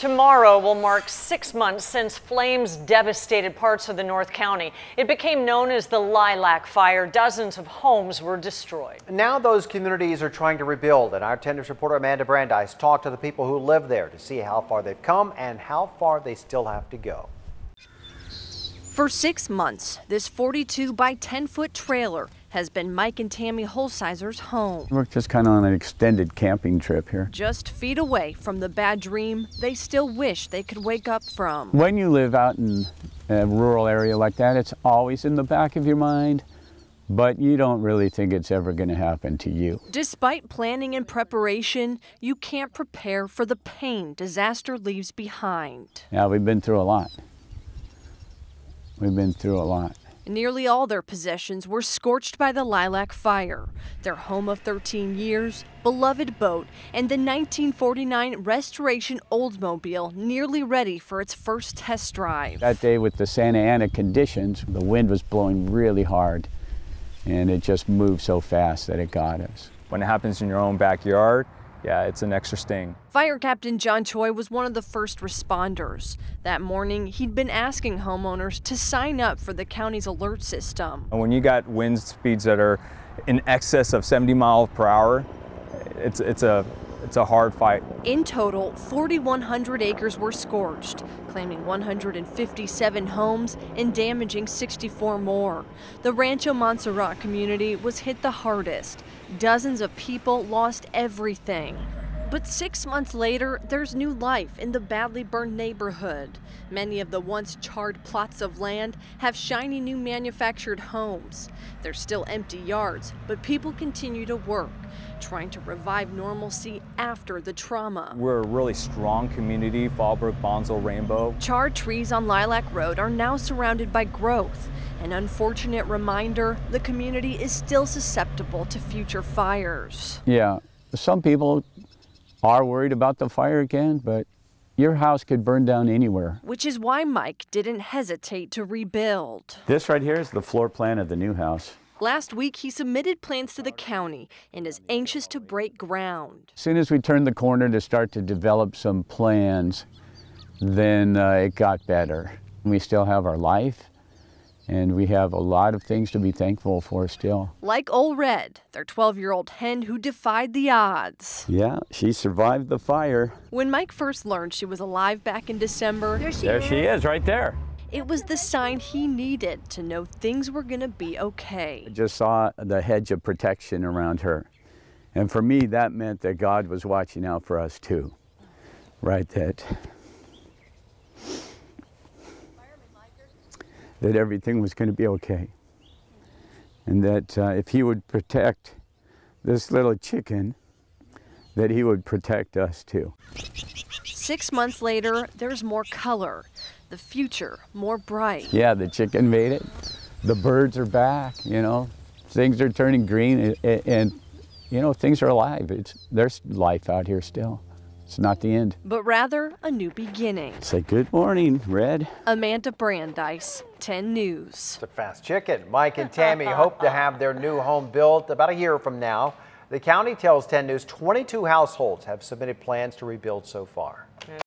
Tomorrow will mark 6 months since flames devastated parts of the North County. It became known as the Lilac Fire. Dozens of homes were destroyed. Now those communities are trying to rebuild, and our 10 News reporter Amanda Brandeis talked to the people who live there to see how far they've come and how far they still have to go. For 6 months, this 42 by 10-foot trailer has been Mike and Tammy Holsizer's home. We're just kind of on an extended camping trip here. Just feet away from the bad dream they still wish they could wake up from. When you live out in a rural area like that, it's always in the back of your mind, but you don't really think it's ever going to happen to you. Despite planning and preparation, you can't prepare for the pain disaster leaves behind. Yeah, we've been through a lot. We've been through a lot. Nearly all their possessions were scorched by the Lilac Fire. Their home of 13 years, beloved boat, and the 1949 Restoration Oldsmobile nearly ready for its first test drive. That day with the Santa Ana conditions, the wind was blowing really hard, and it just moved so fast that it got us. When it happens in your own backyard, yeah, it's an extra sting. Fire Captain John Choi was one of the first responders. That morning, he'd been asking homeowners to sign up for the county's alert system. And when you got wind speeds that are in excess of 70 miles per hour, it's a hard fight. In total, 4,100 acres were scorched, claiming 157 homes and damaging 64 more. The Rancho Montserrat community was hit the hardest. Dozens of people lost everything. But 6 months later, there's new life in the badly burned neighborhood. Many of the once charred plots of land have shiny new manufactured homes. There's still empty yards, but people continue to work, trying to revive normalcy after the trauma. We're a really strong community, Fallbrook, Bonsall, Rainbow. Charred trees on Lilac Road are now surrounded by growth. An unfortunate reminder the community is still susceptible to future fires. Yeah, some people are worried about the fire again, but your house could burn down anywhere. Which is why Mike didn't hesitate to rebuild. This right here is the floor plan of the new house. Last week, he submitted plans to the county and is anxious to break ground. As soon as we turned the corner to start to develop some plans, then it got better. We still have our life, and we have a lot of things to be thankful for still. Like Ol' Red, their 12-year-old hen who defied the odds. Yeah, she survived the fire. When Mike first learned she was alive back in December, There she is, right there. It was the sign he needed to know things were gonna be okay. I just saw the hedge of protection around her. And for me, that meant that God was watching out for us too. Right, that everything was going to be okay. And that if he would protect this little chicken, that he would protect us too. 6 months later, there's more color. The future more bright. Yeah, the chicken made it. The birds are back, you know. Things are turning green and you know, things are alive. There's life out here still. It's not the end. But rather, a new beginning. Say good morning, Red. Amanda Brandeis, 10 News. It's a fast chicken. Mike and Tammy hope to have their new home built about a year from now. The county tells 10 News 22 households have submitted plans to rebuild so far.